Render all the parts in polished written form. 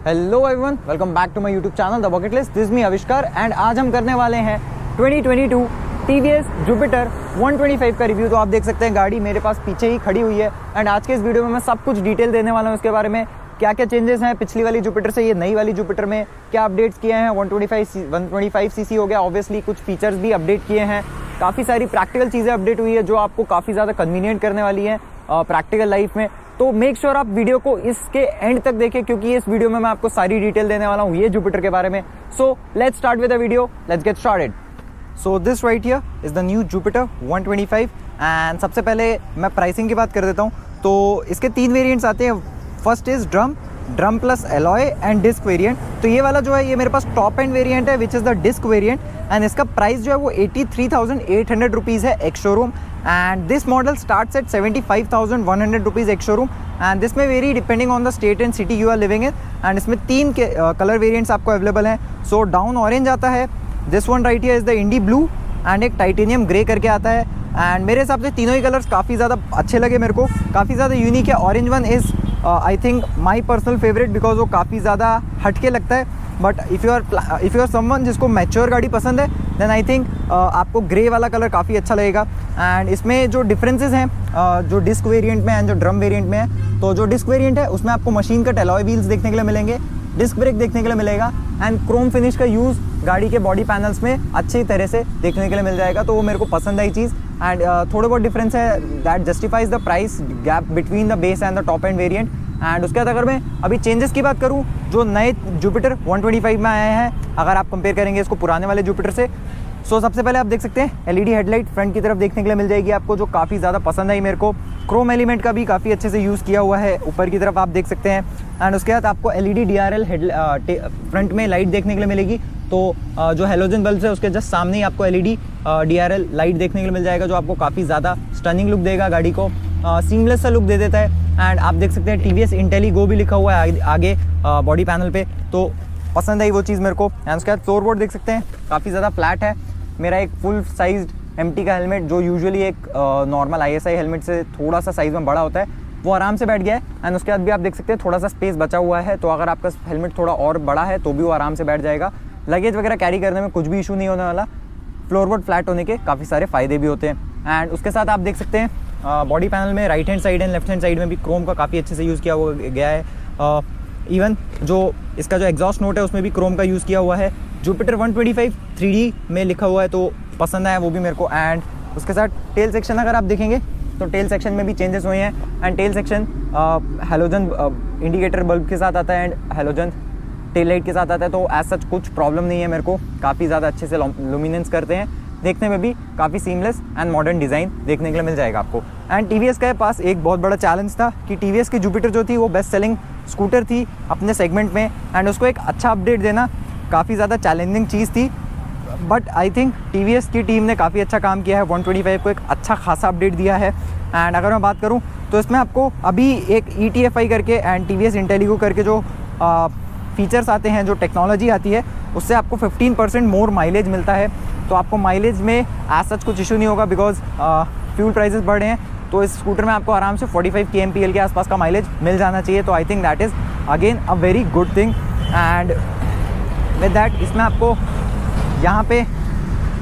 Hello everyone, welcome back to my YouTube channel the bucket list. This me आविष्कार and आज हम करने वाले हैं 2022 TVS Jupiter 125 का रिव्यू। तो आप देख सकते हैं गाड़ी मेरे पास पीछे ही खड़ी हुई है एंड आज के इस वीडियो में मैं सब कुछ डिटेल देने वाला हूँ उसके बारे में। क्या क्या चेंजेस हैं पिछली वाली जुपिटर से ये नई वाली जुपिटर में, क्या अपडेट्स किए हैं। 125 सीसी हो गया, ऑब्वियसली कुछ फीचर्स भी अपडेट किए हैं, काफ़ी सारी प्रैक्टिकल चीज़ें अपडेट हुई है जो आपको काफ़ी ज़्यादा कन्वीनियंट करने वाली हैं प्रैक्टिकल लाइफ में। तो मेक श्योर आप वीडियो को इसके एंड तक देखें क्योंकि इस वीडियो में मैं आपको सारी डिटेल देने वाला हूँ ये जुपिटर के बारे में। So let's start with the video, let's get started. So this right here is the new Jupiter 125 and सबसे पहले मैं प्राइसिंग की बात कर देता हूँ। तो इसके 3 वेरिएंट्स आते हैं। First is drum plus alloy and disc variant. तो ये वाला जो है ये मेरे पास टॉप एंड वेरिएंट है which is the disc variant and इसका प्राइस जो है वो 83,800 रुपीज़ है ex showroom and this model starts at 75,100 rupees ex showroom and this may vary depending on the state and city you are living in and इसमें 3 के colour variants आपको available हैं। So down orange आता है, this one right here is the indie blue and एक titanium grey करके आता है एंड मेरे हिसाब से तीनों ही कलर्स काफ़ी ज़्यादा अच्छे लगे मेरे को, काफ़ी ज़्यादा यूनिक है। Orange one is I think my personal favourite because वो काफ़ी ज़्यादा हटके लगता है। But if you are someone जिसको मैच्योर गाड़ी पसंद है देन आई थिंक आपको ग्रे वाला कलर काफ़ी अच्छा लगेगा। एंड इसमें जो डिफरेंसेस हैं जो डिस्क वेरिएंट में एंड जो ड्रम वेरिएंट में है, तो जो डिस्क वेरिएंट है उसमें आपको मशीन कट एलॉय व्हील्स देखने के लिए मिलेंगे, डिस्क ब्रेक देखने के लिए मिलेगा एंड क्रोम फिनिश का यूज़ गाड़ी के बॉडी पैनल्स में अच्छी तरह से देखने के लिए मिल जाएगा। तो वो मेरे को पसंद आई चीज़ एंड थोड़े बहुत डिफरेंस है that justifies the price gap between the base and the top end variant. And उसके बाद अगर मैं अभी चेंजेस की बात करूं जो नए जुपिटर 125 में आए हैं अगर आप कंपेयर करेंगे इसको पुराने वाले जुपिटर से, सो सबसे पहले आप देख सकते हैं एलईडी हेडलाइट फ्रंट की तरफ देखने के लिए मिल जाएगी आपको जो काफ़ी ज़्यादा पसंद आई मेरे को। क्रोम एलिमेंट का भी काफ़ी अच्छे से यूज़ किया हुआ है ऊपर की तरफ आप देख सकते हैं एंड उसके बाद आपको एलईडी डीआरएल फ्रंट में लाइट देखने के लिए मिलेगी। तो जो हेलोजन बल्ब है उसके जस्ट सामने ही आपको एलईडी डीआरएल लाइट देखने के लिए मिल जाएगा जो आपको काफ़ी ज़्यादा स्टनिंग लुक देगा, गाड़ी को सीमलेस सा लुक दे देता है। एंड आप देख सकते हैं TVS इंटेलीगो भी लिखा हुआ है आगे बॉडी पैनल पे, तो पसंद आई वो चीज़ मेरे को। एंड उसके बाद फ्लोर बोर्ड देख सकते हैं काफ़ी ज़्यादा फ्लैट है। मेरा एक फुल साइज्ड एमटी का हेलमेट जो यूजुअली एक नॉर्मल ISI हेलमेट से थोड़ा सा साइज़ में बड़ा होता है वो आराम से बैठ गया है। एंड उसके बाद भी आप देख सकते हैं थोड़ा सा स्पेस बचा हुआ है, तो अगर आपका हेलमेट थोड़ा और बड़ा है तो भी वो आराम से बैठ जाएगा। लगेज वगैरह कैरी करने में कुछ भी इशू नहीं होने वाला। फ्लोर बोर्ड फ्लैट होने के काफ़ी सारे फ़ायदे भी होते हैं। एंड उसके साथ आप देख सकते हैं बॉडी पैनल में right hand side and left hand side में भी क्रोम का काफ़ी अच्छे से यूज़ किया हुआ गया है। इवन जो इसका जो एग्जॉस्ट नोट है उसमें भी क्रोम का यूज़ किया हुआ है। जुपिटर 125 3D में लिखा हुआ है तो पसंद आया वो भी मेरे को। एंड उसके साथ टेल सेक्शन अगर आप देखेंगे तो टेल सेक्शन में भी चेंजेस हुए हैं and tail section halogen indicator bulb के साथ आता है एंड हेलोजन टेल लाइट के साथ आता है, तो एज सच कुछ प्रॉब्लम नहीं है मेरे को। काफ़ी ज़्यादा अच्छे से लुमिनेंस करते हैं, देखने में भी काफ़ी सीमलेस एंड मॉडर्न डिज़ाइन देखने के लिए मिल जाएगा आपको। एंड TVS के पास एक बहुत बड़ा चैलेंज था कि TVS की जुपिटर जो थी वो बेस्ट सेलिंग स्कूटर थी अपने सेगमेंट में एंड उसको एक अच्छा अपडेट देना काफ़ी ज़्यादा चैलेंजिंग चीज़ थी। बट आई थिंक TVS की टीम ने काफ़ी अच्छा काम किया है, 125 को एक अच्छा खासा अपडेट दिया है। एंड अगर मैं बात करूँ तो इसमें आपको अभी एक ETFI करके एंड TVS इंटेलीगो करके जो फीचर्स आते हैं, जो टेक्नोलॉजी आती है उससे आपको 15% मोर माइलेज मिलता है। तो आपको माइलेज में एज सच कुछ इशू नहीं होगा बिकॉज फ्यूल प्राइसेस बढ़े हैं, तो इस स्कूटर में आपको आराम से 45 kmpl के आसपास का माइलेज मिल जाना चाहिए। तो आई think that is again a very good thing. And with that इसमें आपको यहाँ पे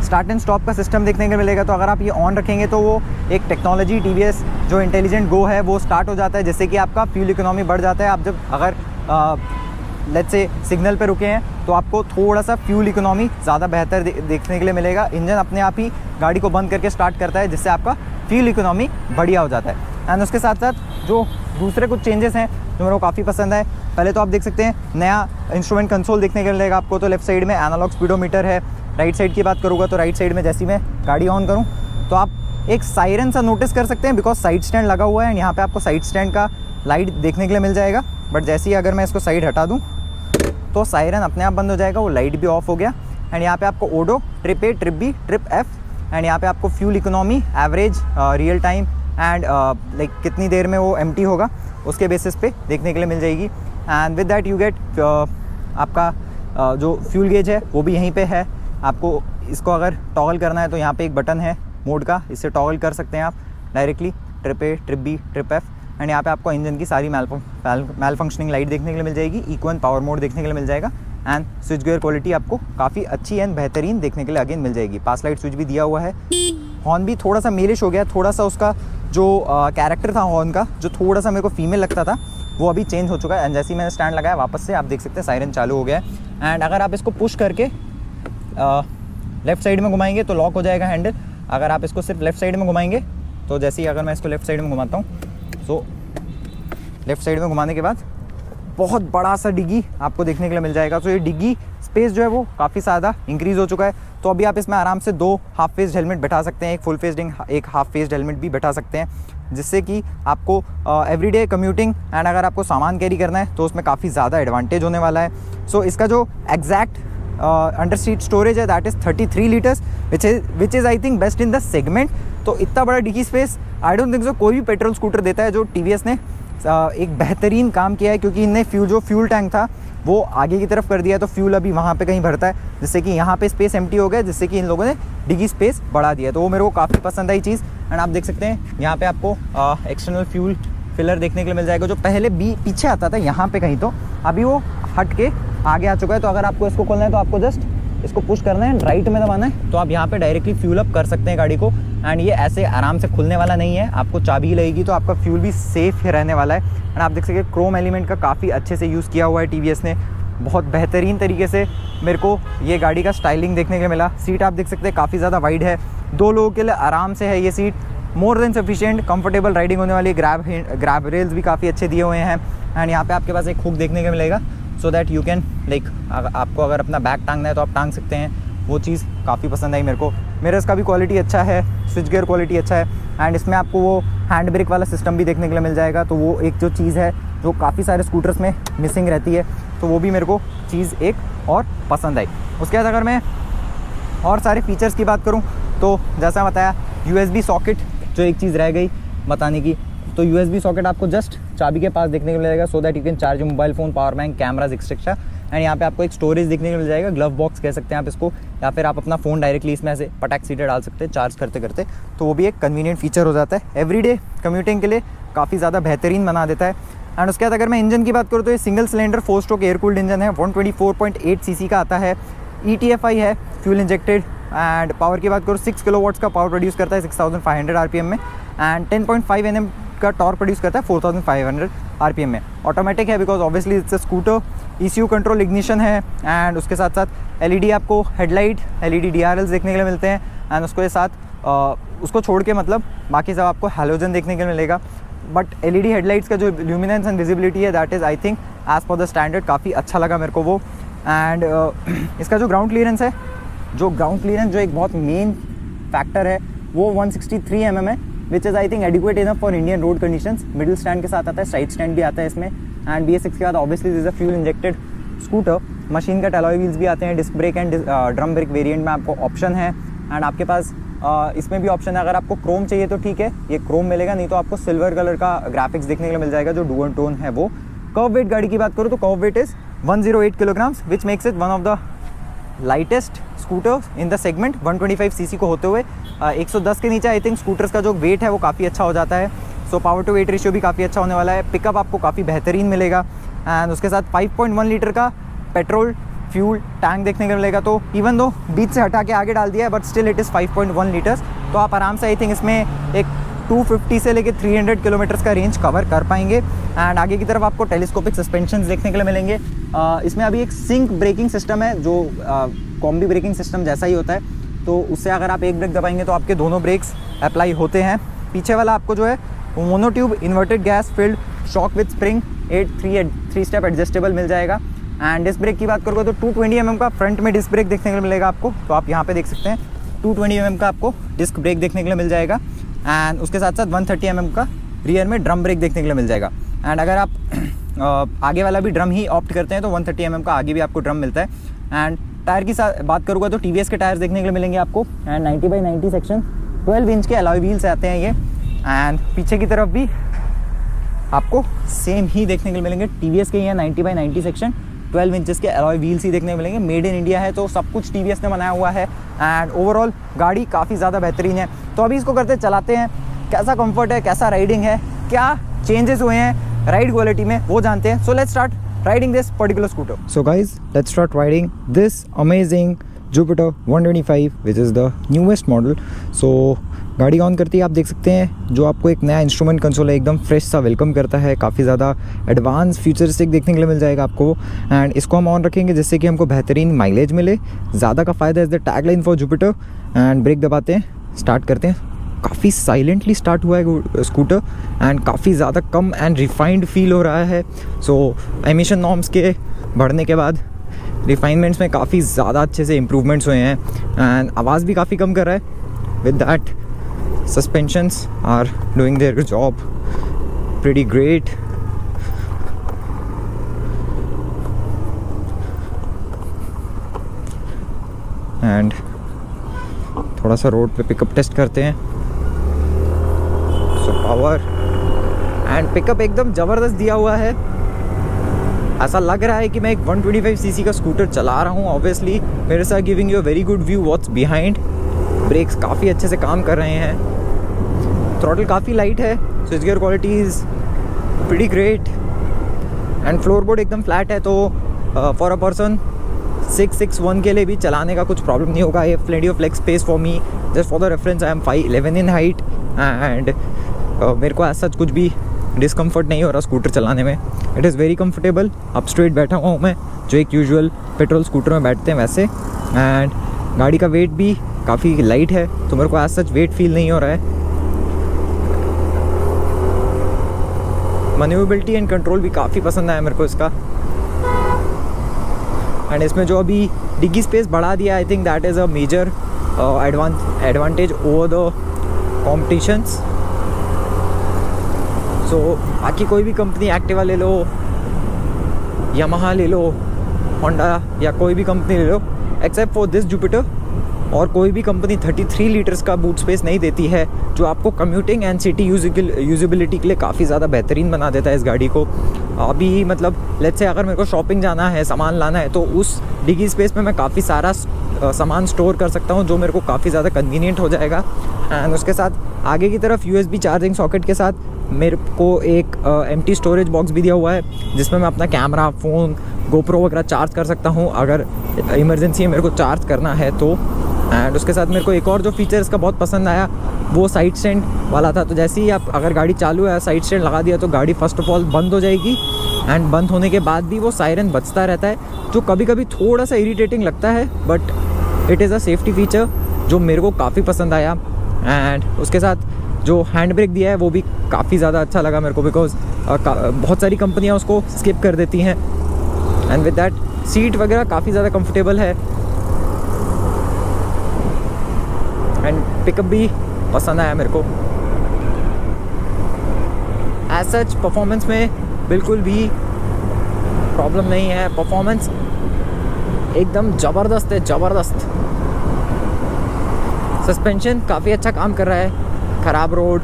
स्टार्ट एंड स्टॉप का सिस्टम देखने को मिलेगा। तो अगर आप ये ऑन रखेंगे तो वो एक टेक्नोलॉजी TVS जो इंटेलिजेंट गो है वो स्टार्ट हो जाता है, जिससे कि आपका फ्यूल इकोनॉमी बढ़ जाता है। आप जब अगर लेट्स से सिग्नल पे रुके हैं तो आपको थोड़ा सा फ्यूल इकोनॉमी ज़्यादा बेहतर देखने के लिए मिलेगा। इंजन अपने आप ही गाड़ी को बंद करके स्टार्ट करता है जिससे आपका फ्यूल इकोनॉमी बढ़िया हो जाता है। एंड उसके साथ साथ जो दूसरे कुछ चेंजेस हैं जो मेरे को काफ़ी पसंद है, पहले तो आप देख सकते हैं नया इंस्ट्रूमेंट कंसोल देखने को मिलेगा आपको। तो लेफ्ट साइड में एनालॉग स्पीडोमीटर है, राइट साइड की बात करूँगा तो राइट साइड में जैसी मैं गाड़ी ऑन करूँ तो आप एक सायरन सा नोटिस कर सकते हैं बिकॉज साइड स्टैंड लगा हुआ है एंड यहाँ पे आपको साइड स्टैंड का लाइट देखने के लिए मिल जाएगा। बट जैसे ही अगर मैं इसको साइड हटा दूँ तो सायरन अपने आप बंद हो जाएगा, वो लाइट भी ऑफ हो गया। एंड यहाँ पे आपको odo, trip A, trip B, trip F and यहाँ पे आपको fuel economy, average, real time and like कितनी देर में वो एम्प्टी होगा उसके बेसिस पे देखने के लिए मिल जाएगी। And with that you get आपका जो फ्यूल गेज है वो भी यहीं पे है। आपको इसको अगर टॉगल करना है तो यहाँ पे एक बटन है मोड का, इससे टॉगल कर सकते हैं आप directly trip A, trip B, trip F। And यहाँ पे आपको इंजन की सारी मैल फंक्शनिंग लाइट देखने के लिए मिल जाएगी, इको एंड पावर मोड देखने के लिए मिल जाएगा एंड स्विच गियर क्वालिटी आपको काफ़ी अच्छी एंड बेहतरीन देखने के लिए अगेन मिल जाएगी। पास लाइट स्विच भी दिया हुआ है। हॉर्न भी थोड़ा सा मेलिश हो गया, थोड़ा सा उसका जो कैरेक्टर था हॉर्न का, जो थोड़ा सा मेरे को फीमेल लगता था, वो अभी चेंज हो चुका है। एंड जैसे ही मैंने स्टैंड लगाया वापस से आप देख सकते हैं सायरन चालू हो गया है। एंड अगर आप इसको पुश करके लेफ्ट साइड में घुमाएंगे तो लॉक हो जाएगा हैंडल। अगर आप इसको सिर्फ लेफ्ट साइड में घुमाएंगे तो जैसे ही अगर मैं इसको लेफ्ट साइड में घुमाता हूँ, सो लेफ्ट साइड में घुमाने के बाद बहुत बड़ा सा डिग्गी आपको देखने के लिए मिल जाएगा। तो ये डिग्गी स्पेस जो है वो काफ़ी ज़्यादा इंक्रीज़ हो चुका है। तो अभी आप इसमें आराम से 2 हाफ फेस्ड हेलमेट बैठा सकते हैं, एक फुल फेस्ड एक हाफ फेस्ड हेलमेट भी बैठा सकते हैं, जिससे कि आपको एवरीडे कम्यूटिंग एंड अगर आपको सामान कैरी करना है तो उसमें काफ़ी ज़्यादा एडवांटेज होने वाला है। सो इसका जो एग्जैक्ट अंडर सीट स्टोरेज है that is 33 litres which is I think best in the segment. तो इतना बड़ा डिग्गी space I don't think so कोई भी पेट्रोल स्कूटर देता है। जो TVS ने एक बेहतरीन काम किया है, क्योंकि इनने फ्यूल टैंक था वो आगे की तरफ कर दिया है, तो फ्यूल अभी वहाँ पे कहीं भरता है, जिससे कि यहाँ पे स्पेस एम्प्टी हो गया, जिससे कि इन लोगों ने डिग्गी स्पेस बढ़ा दिया। तो वो मेरे को काफ़ी पसंद आई चीज़। एंड आप देख सकते हैं यहाँ पे आपको एक्सटर्नल फ्यूल फिलर देखने के लिए मिल जाएगा, जो पहले पीछे आता था यहाँ पे कहीं, तो अभी वो हट के आगे आ चुका है। तो अगर आपको इसको खोलना है तो आपको जस्ट इसको पुश करना है, राइट में दबाना है, तो आप यहाँ पे डायरेक्टली फ्यूल अप कर सकते हैं गाड़ी को। एंड ये ऐसे आराम से खुलने वाला नहीं है, आपको चाबी लगेगी तो आपका फ्यूल भी सेफ रहने वाला है। एंड आप देख सकते हैं क्रोम एलिमेंट का काफ़ी अच्छे से यूज़ किया हुआ है TVS ने, बहुत बेहतरीन तरीके से मेरे को ये गाड़ी का स्टाइलिंग देखने के लिए मिला। सीट आप देख सकते हैं काफ़ी ज़्यादा वाइड है, 2 लोगों के लिए आराम से है ये seat, more than sufficient comfortable riding होने वाली। ग्रैब रेल्स भी काफ़ी अच्छे दिए हुए हैं। एंड यहाँ पे आपके पास एक हुक देखने को मिलेगा, सो दैट यू कैन आपको अगर अपना बैग टांगना है तो आप टांग सकते हैं। वो चीज़ काफ़ी पसंद आई मेरे को। मेरे इसका भी क्वालिटी अच्छा है, स्विच गियर क्वालिटी अच्छा है। एंड इसमें आपको वो हैंड ब्रेक वाला सिस्टम भी देखने के लिए मिल जाएगा। तो वो एक जो चीज़ है जो काफ़ी सारे स्कूटर्स में मिसिंग रहती है, तो वो भी मेरे को चीज़ एक और पसंद आई। उसके बाद अगर मैं और सारे फीचर्स की बात करूँ तो जैसा बताया USB सॉकेट जो एक चीज़ रह गई बताने की, तो USB सॉकेट आपको जस्ट चाबी के पास देखने को मिलेगा, so that you can charge mobile phone, power bank, cameras etcetera. And यहाँ पे आपको एक स्टोरेज देखने को मिल जाएगा, ग्लव बॉक्स कह सकते हैं आप इसको, या फिर आप अपना फ़ोन डायरेक्टली इसमें ऐसे पटाक सीधे डाल सकते हैं चार्ज करते करते। तो वो भी एक कन्वीनियंट फीचर हो जाता है, एवरीडे कम्यूटिंग के लिए काफ़ी ज़्यादा बेहतरीन बना देता है। एंड उसके बाद अगर मैं इंजन की बात करूँ तो ये single cylinder 4 stroke air cooled engine है, 124.8 cc का आता है, ETFI है, फ्यूल इंजेक्टेड। एंड पावर की बात करूँ 6 किलोवाट्स का पावर प्रोड्यूस करता है 6500 RPM में, एंड 10.5 Nm का टॉर्क प्रोड्यूस करता है 4500 RPM में। ऑटोमेटिक है because obviously it's a scooter, ECU control ignition है। एंड उसके साथ साथ LED आपको हेडलाइट, LED DRLs देखने के लिए मिलते हैं। एंड उसके साथ उसको छोड़ के मतलब बाकी सब आपको हैलोजन देखने के लिए मिलेगा। बट LED हेडलाइट्स का जो ल्यूमिनेंस एंड विजिबिलिटी है that is I think as per the standard, काफ़ी अच्छा लगा मेरे को वो। एंड इसका जो ग्राउंड क्लियरेंस है, जो एक बहुत मेन फैक्टर है, वो 163 mm है, which is I think adequate enough for Indian road conditions. Middle stand के साथ आता है, साइड स्टैंड भी आता है इसमें। एंड BS6 के बाद obviously this is a fuel injected scooter, machine का अलॉय व्हील्स भी आते हैं, disc brake and drum brake variant में आपको ऑप्शन है। एंड आपके पास इसमें भी ऑप्शन है, अगर आपको क्रोम चाहिए तो ठीक है ये क्रोम मिलेगा, नहीं तो आपको सिल्वर कलर का ग्राफिक्स देखने के लिए मिल जाएगा जो डुअल टोन है वो। कर्व वेट गाड़ी की बात करूँ तो curve wait is 108 kilograms, which makes it one of the lightest scooter in the segment. 125 cc को होते हुए 110 के नीचे आई थिंक स्कूटर्स का जो वेट है वो काफ़ी अच्छा हो जाता है। So power to weight ratio भी काफ़ी अच्छा होने वाला है, पिकअप आपको काफ़ी बेहतरीन मिलेगा। एंड उसके साथ 5.1 लीटर का पेट्रोल फ्यूल टैंक देखने को मिलेगा। तो इवन दो बीच से हटा के आगे डाल दिया है but still it is 5.1 litres. तो आप आराम से आई थिंक इसमें एक 250 से लेके 300 किलोमीटर्स का रेंज कवर कर पाएंगे। एंड आगे की तरफ आपको टेलीस्कोपिक सस्पेंशन देखने के लिए मिलेंगे। इसमें अभी एक सिंक ब्रेकिंग सिस्टम है जो कॉम्बी ब्रेकिंग सिस्टम जैसा ही होता है, तो उससे अगर आप एक ब्रेक दबाएंगे तो आपके दोनों ब्रेक्स अप्लाई होते हैं। पीछे वाला आपको जो है monotube inverted gas filled shock with spring 3 step adjustable मिल जाएगा। एंड डिस्क ब्रेक की बात करोगे तो 220 mm का फ्रंट में डिस्क ब्रेक देखने को मिलेगा आपको, तो आप यहाँ पे देख सकते हैं 220 mm का आपको डिस्क ब्रेक देखने के लिए मिल जाएगा। एंड उसके साथ साथ 130 mm का रियर में ड्रम ब्रेक देखने के लिए मिल जाएगा। एंड अगर आप आगे वाला भी ड्रम ही ऑप्ट करते हैं तो 130 mm का आगे भी आपको ड्रम मिलता है। एंड टायर की बात करूँगा तो TVS के टायर्स देखने के लिए मिलेंगे आपको। एंड 90/90 सेक्शन 12 इंच के अलॉय व्हील्स आते हैं ये। एंड पीछे की तरफ भी आपको सेम ही देखने के लिए मिलेंगे, TVS के ही 90/90 सेक्शन 12 इंचेस के अलॉय व्हील्स ही देखने को मिलेंगे। मेड इन इंडिया है तो सब कुछ TVS ने बनाया हुआ है। एंड ओवरऑल गाड़ी काफ़ी ज़्यादा बेहतरीन है। तो अभी इसको करते चलाते हैं, कैसा कंफर्ट है, कैसा राइडिंग है, क्या चेंजेस हुए हैं राइड क्वालिटी में वो जानते हैं. So let's start riding this particular scooter. So guys let's start riding this amazing Jupiter 125 which is the newest model. So गाड़ी ऑन करती है आप देख सकते हैं जो आपको एक नया इंस्ट्रूमेंट कंसोल है, एकदम फ्रेश सा वेलकम करता है. काफ़ी ज़्यादा एडवांस फ्यूचरिस्टिक देखने के लिए मिल जाएगा आपको. एंड इसको हम ऑन रखेंगे जिससे कि हमको बेहतरीन माइलेज मिले. ज़्यादा का फ़ायदा is the tagline for Jupiter. And brake दबाते हैं, स्टार्ट करते हैं. काफ़ी साइलेंटली स्टार्ट हुआ है स्कूटर एंड काफ़ी ज़्यादा कम एंड रिफाइंड फील हो रहा है. सो एमिशन नॉर्म्स के बढ़ने के बाद रिफाइनमेंट्स में काफ़ी ज़्यादा अच्छे से इम्प्रूवमेंट्स हुए हैं एंड आवाज़ भी काफ़ी कम कर रहा है. With that suspensions are doing their job pretty great. And थोड़ा सा रोड पे पिकअप टेस्ट करते हैं. सो पावर एंड पिकअप एकदम ज़बरदस्त दिया हुआ है. ऐसा लग रहा है कि मैं एक 125 सीसी का स्कूटर चला रहा हूँ. ऑब्वियसली मेरे साथ giving you a very good view what's behind. Brakes काफ़ी अच्छे से काम कर रहे हैं. थ्रॉटल काफ़ी लाइट है. Switch gear quality is pretty great and floorboard एकदम फ्लैट है. तो फॉर अ पर्सन 6'1" के लिए भी चलाने का कुछ प्रॉब्लम नहीं होगा. ये plenty of leg space for me. Just for the reference I am 5'11" in height and मेरे को ऐसा कुछ भी डिस्कम्फर्ट नहीं हो रहा स्कूटर चलाने में. It is very comfortable. Up straight बैठा हुआ हूँ मैं जो एक यूजुअल पेट्रोल स्कूटर में बैठते हैं वैसे. एंड गाड़ी का वेट भी काफ़ी लाइट है तो मेरे को एज सच वेट फील नहीं हो रहा है. मैन्यूरेबिलिटी एंड कंट्रोल भी काफ़ी पसंद आया मेरे को इसका. एंड इसमें जो अभी डिग्गी स्पेस बढ़ा दिया I think that is a major advantage over the competitions. So बाकी कोई भी कंपनी एक्टिवा ले लो, यामाहा ले लो, होंडा या कोई भी कंपनी ले लो एक्सेप्ट फॉर दिस जुपिटर, और कोई भी कंपनी 33 लीटर्स का बूट स्पेस नहीं देती है जो आपको कम्यूटिंग एंड सिटी यूजिबिलिटी के लिए काफ़ी ज़्यादा बेहतरीन बना देता है इस गाड़ी को. अभी मतलब लेट्स से अगर मेरे को शॉपिंग जाना है, सामान लाना है तो उस डिग्गी स्पेस में मैं काफ़ी सारा सामान स्टोर कर सकता हूँ जो मेरे को काफ़ी ज़्यादा कन्वीनियंट हो जाएगा. एंड उसके साथ आगे की तरफ USB चार्जिंग सॉकेट के साथ मेरे को एक एम्प्टी स्टोरेज बॉक्स भी दिया हुआ है जिसमें मैं अपना कैमरा, फ़ोन, GoPro वगैरह चार्ज कर सकता हूँ अगर इमरजेंसी में मेरे को चार्ज करना है तो. एंड उसके साथ मेरे को एक और जो फीचर इसका बहुत पसंद आया वो साइड स्टैंड वाला था. तो जैसे ही आप अगर गाड़ी चालू है साइड स्टैंड लगा दिया तो गाड़ी फर्स्ट ऑफ ऑल बंद हो जाएगी एंड बंद होने के बाद भी वो सायरन बजता रहता है जो कभी कभी थोड़ा सा इरिटेटिंग लगता है but it is a safety feature जो मेरे को काफ़ी पसंद आया. एंड उसके साथ जो हैंड ब्रेक दिया है वो भी काफ़ी ज़्यादा अच्छा लगा मेरे को बिकॉज बहुत सारी कंपनियां उसको स्किप कर देती हैं. एंड विद दैट सीट वगैरह काफ़ी ज़्यादा कंफर्टेबल है एंड पिकअप भी पसंद आया मेरे को. एज सच परफॉर्मेंस में बिल्कुल भी प्रॉब्लम नहीं है. परफॉर्मेंस एकदम ज़बरदस्त है, ज़बरदस्त. सस्पेंशन काफ़ी अच्छा काम कर रहा है ख़राब रोड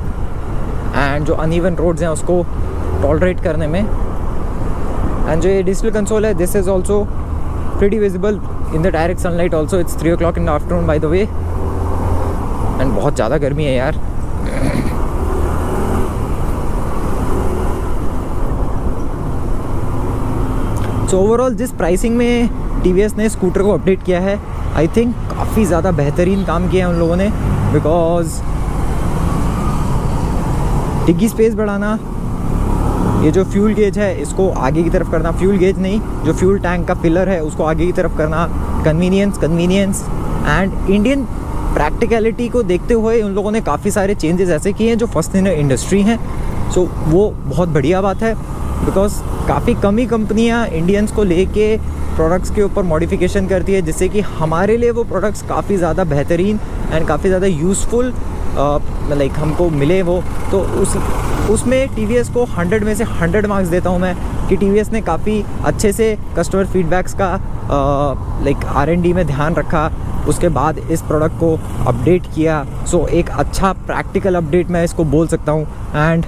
एंड जो अनइवन रोड्स हैं उसको टॉलरेट करने में. एंड जो ये डिजिटल कंसोल है this is also pretty visible in the direct sunlight also. It's 3 o'clock in the afternoon by the way and बहुत ज़्यादा गर्मी है यार. सो ओवरऑल जिस प्राइसिंग में TVS ने स्कूटर को अपडेट किया है आई थिंक काफ़ी ज़्यादा बेहतरीन काम किया है उन लोगों ने बिकॉज डिग्गी स्पेस बढ़ाना, ये जो फ्यूल गेज है इसको आगे की तरफ करना, फ्यूल गेज नहीं जो फ्यूल टैंक का पिलर है उसको आगे की तरफ करना, कन्वीनियंस एंड इंडियन प्रैक्टिकलिटी को देखते हुए उन लोगों ने काफ़ी सारे चेंजेस ऐसे किए हैं जो फर्स्ट इन इंडस्ट्री हैं. सो वो बहुत बढ़िया बात है बिकॉज काफ़ी कम ही कंपनियाँ इंडियंस को लेके प्रोडक्ट्स के ऊपर मॉडिफिकेशन करती है जिससे कि हमारे लिए वो प्रोडक्ट्स काफ़ी ज़्यादा बेहतरीन एंड काफ़ी ज़्यादा यूज़फुल लाइक हमको मिले वो. तो उसमें TVS को 100 में से 100 मार्क्स देता हूँ मैं कि TVS ने काफ़ी अच्छे से कस्टमर फीडबैक्स का लाइक R&D में ध्यान रखा, उसके बाद इस प्रोडक्ट को अपडेट किया. सो एक अच्छा प्रैक्टिकल अपडेट मैं इसको बोल सकता हूँ. And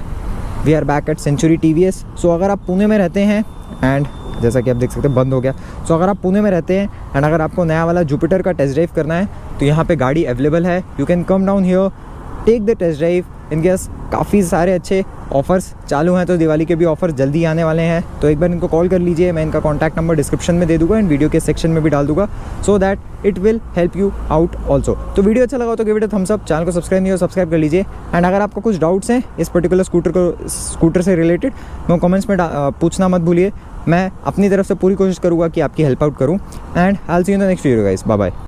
we are back at Century TVS. So अगर आप पुणे में रहते हैं एंड जैसा कि आप देख सकते हैं बंद हो गया. सो अगर आप पुणे में रहते हैं एंड अगर आपको नया वाला जुपिटर का टेस्ट ड्राइव करना है तो यहाँ पे गाड़ी अवेलेबल है. You can come down here, take the test drive इनके पास काफ़ी सारे अच्छे ऑफ़र्स चालू हैं, तो दिवाली के भी ऑफ़र जल्दी आने वाले हैं। तो एक बार इनको कॉल कर लीजिए, मैं इनका कॉन्टैक्ट नंबर डिस्क्रिप्शन में दे दूँगा एंड वीडियो के सेक्शन में भी डाल दूँगा, so that it will help you out also. तो वीडियो अच्छा लगा तो give it a thumbs up, channel को सब्सक्राइब नहीं हो सब्सक्राइब कर लीजिए। एंड अगर आपको कुछ डाउट्स हैं इस पर्टिकुलर स्कूटर से रिलेटेड, मैं कमेंट्स में पूछना मत भूलिए। मैं अपनी तरफ से पूरी कोशिश करूँगा कि आपकी हेल्प आउट करूँ। And I will see you in the next video guys, bye bye.